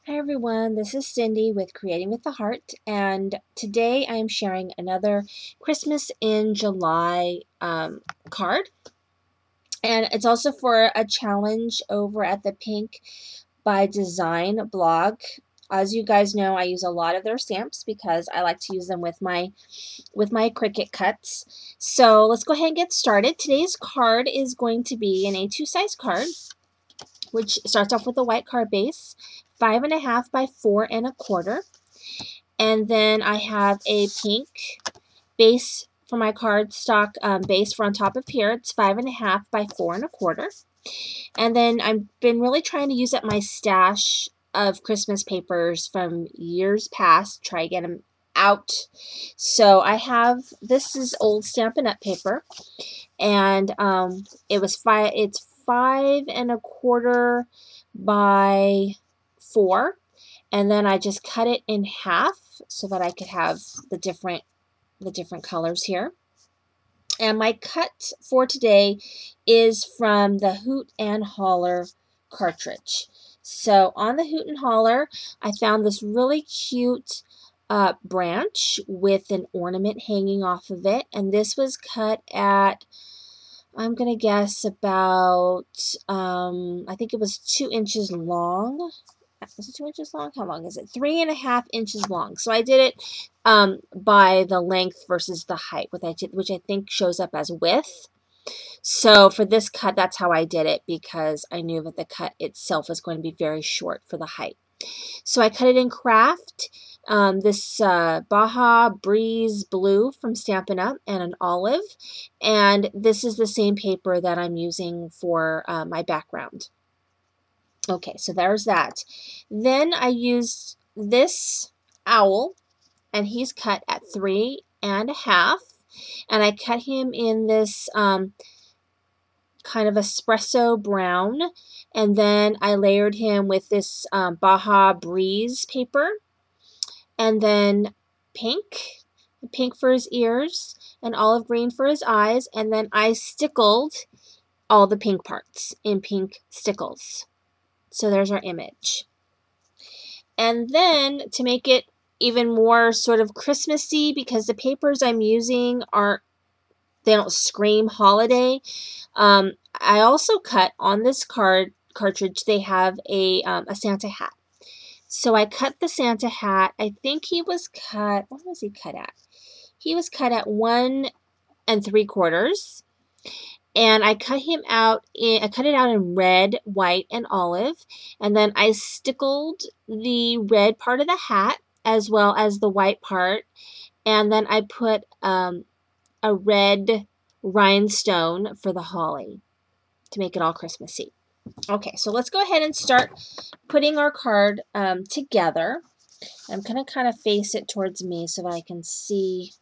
Hi everyone, this is Cindy with Creating with the Heart, and today I am sharing another Christmas in July card, and it's also for a challenge over at the Pink by Design blog. As you guys know, I use a lot of their stamps because I like to use them with my Cricut cuts. So let's go ahead and get started. Today's card is going to be an A2 size card, which starts off with a white card base, 5.5 by 4.25. And then I have a pink base for my cardstock base for on top of here. It's 5.5 by 4.25. And then I've been really trying to use up my stash of Christmas papers from years past, try to get them out. So I have, this is old Stampin' Up paper, and it's 5.25 by 4, and then I just cut it in half so that I could have the different colors here. And my cut for today is from the Hoot and Holler cartridge. So on the Hoot and Holler, I found this really cute branch with an ornament hanging off of it, and this was cut at, I'm gonna guess about I think it was 2 inches long. Is it 2 inches long? How long is it? 3.5 inches long. So I did it by the length versus the height, which I think shows up as width. So for this cut, that's how I did it, because I knew that the cut itself was going to be very short for the height. So I cut it in craft, this Baja Breeze Blue from Stampin' Up, and an olive. And this is the same paper that I'm using for my background. Okay, so there's that. Then I used this owl, and he's cut at 3.5. And I cut him in this kind of espresso brown, and then I layered him with this Baja Breeze paper, and then pink for his ears, and olive green for his eyes, and then I stickled all the pink parts in pink stickles. So there's our image. And then to make it even more sort of Christmassy, because the papers I'm using they don't scream holiday, I also cut on this cartridge, they have a Santa hat. So I cut the Santa hat. I think he was cut, what was he cut at? He was cut at 1 3/4. And I cut it out in red, white, and olive. And then I stickled the red part of the hat as well as the white part. And then I put a red rhinestone for the holly to make it all Christmassy. Okay, so let's go ahead and start putting our card together. I'm going to kind of face it towards me so that I can see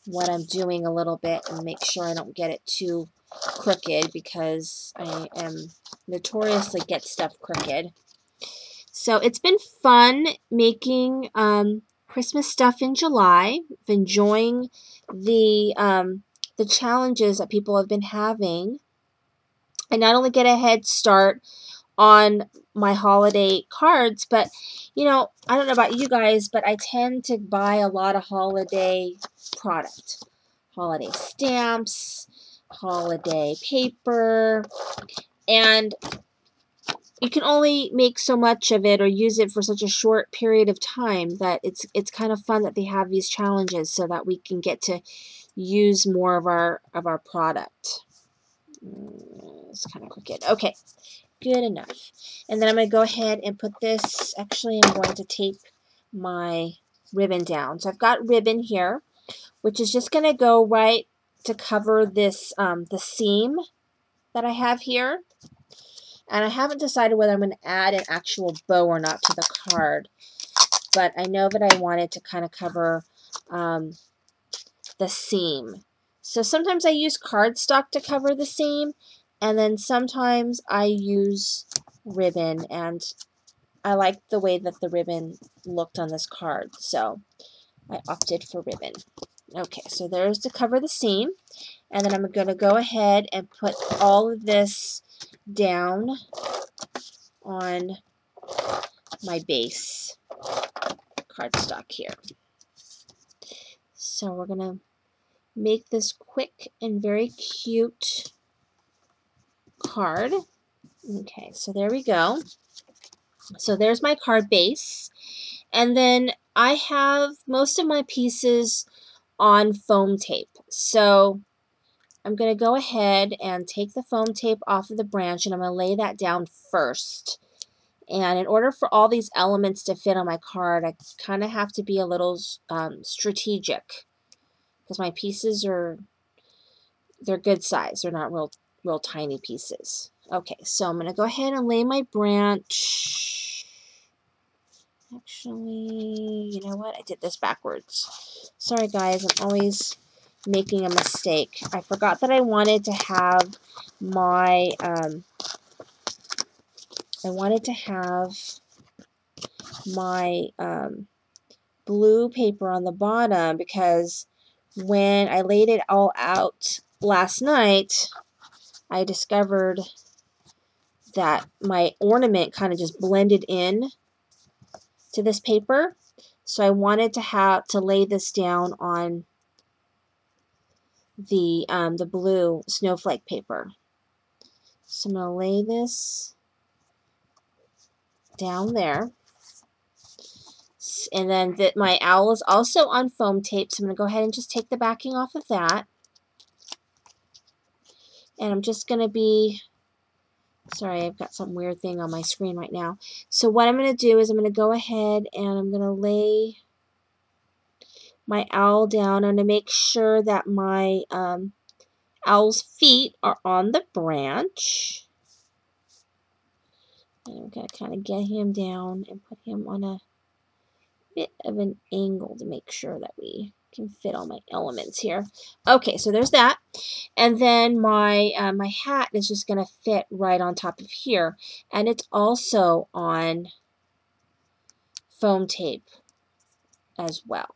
what I'm doing a little bit and make sure I don't get it too crooked, because I am notoriously get stuff crooked. So it's been fun making Christmas stuff in July. Enjoying the challenges that people have been having. I not only get a head start on my holiday cards, but you know, I don't know about you guys, but I tend to buy a lot of holiday product. Holiday stamps, holiday paper, and you can only make so much of it or use it for such a short period of time that it's kind of fun that they have these challenges so that we can get to use more of our product. It's kind of crooked. Okay, good enough. And then I'm going to go ahead and put this, actually I'm going to tape my ribbon down. So I've got ribbon here, which is just going to go right to cover this, the seam that I have here. And I haven't decided whether I'm going to add an actual bow or not to the card, but I know that I wanted to kind of cover the seam. So sometimes I use cardstock to cover the seam, and then sometimes I use ribbon, and I like the way that the ribbon looked on this card, so I opted for ribbon. Okay, so there's to cover the seam, and then I'm going to go ahead and put all of this down on my base cardstock here. So we're going to make this quick and very cute card. Okay, so there we go. So there's my card base. And then I have most of my pieces on foam tape. So I'm going to go ahead and take the foam tape off of the branch, and I'm going to lay that down first. And in order for all these elements to fit on my card, I kind of have to be a little strategic, because my pieces they're good size. They're not real tiny pieces. Okay, so I'm going to go ahead and lay my branch. Actually, you know what? I did this backwards. Sorry guys, I'm always making a mistake. I forgot that I wanted to have my blue paper on the bottom, because when I laid it all out last night, I discovered that my ornament kind of just blended in to this paper. So I wanted to lay this down on the blue snowflake paper. So I'm going to lay this down there. And then my owl is also on foam tape, so I'm going to go ahead and just take the backing off of that. And I'm just going to be, sorry, I've got some weird thing on my screen right now. So what I'm going to do is I'm going to go ahead and I'm going to lay my owl down. I'm going to make sure that my owl's feet are on the branch. And I'm going to kind of get him down and put him on a bit of an angle to make sure that we can fit all my elements here. Okay, so there's that. And then my hat is just going to fit right on top of here. And it's also on foam tape as well.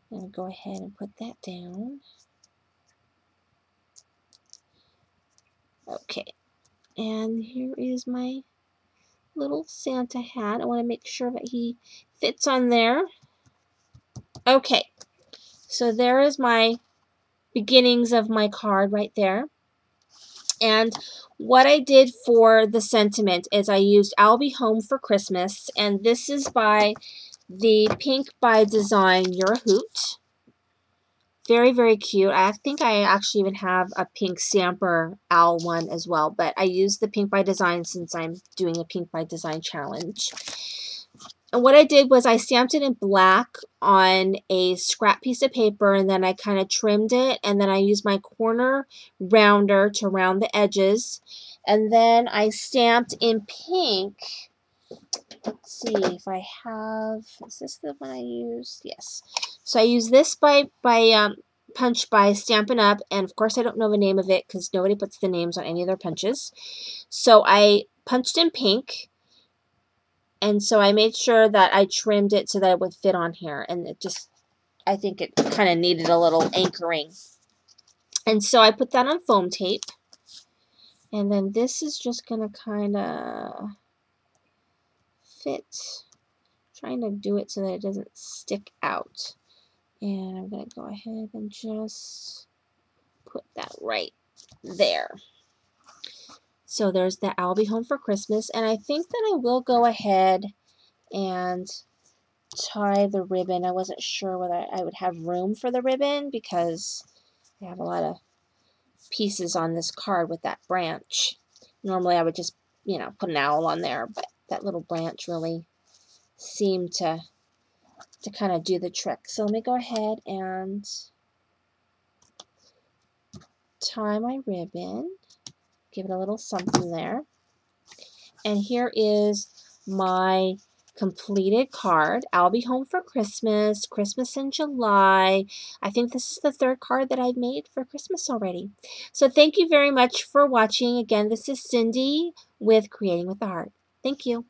I'm going to go ahead and put that down. Okay, and here is my little Santa hat. I want to make sure that he fits on there. Okay, so there is my beginnings of my card right there. And what I did for the sentiment is I used I'll Be Home for Christmas, and this is by the Pink by Design You're a Hoot. Very, very cute. I think I actually even have a pink stamper owl one as well, but I used the Pink by Design since I'm doing a Pink by Design challenge. And what I did was I stamped it in black on a scrap piece of paper, and then I kind of trimmed it, and then I used my corner rounder to round the edges, and then I stamped in pink. Let's see if I have, is this the one I used? Yes. So I used this by punch by Stampin' Up, and of course I don't know the name of it because nobody puts the names on any of their punches. So I punched in pink, and so I made sure that I trimmed it so that it would fit on here, and it just, I think it kind of needed a little anchoring. And so I put that on foam tape, and then this is just going to kind of fit, trying to do it so that it doesn't stick out. And I'm going to go ahead and just put that right there. So there's the I'll Be Home for Christmas, and I think that I will go ahead and tie the ribbon. I wasn't sure whether I would have room for the ribbon because I have a lot of pieces on this card with that branch. Normally I would just, you know, put an owl on there, but that little branch really seemed to kind of do the trick. So let me go ahead and tie my ribbon, give it a little something there. And here is my completed card. I'll Be Home for Christmas, Christmas in July. I think this is the third card that I've made for Christmas already. So thank you very much for watching. Again, this is Cindy with Creating with the Heart. Thank you.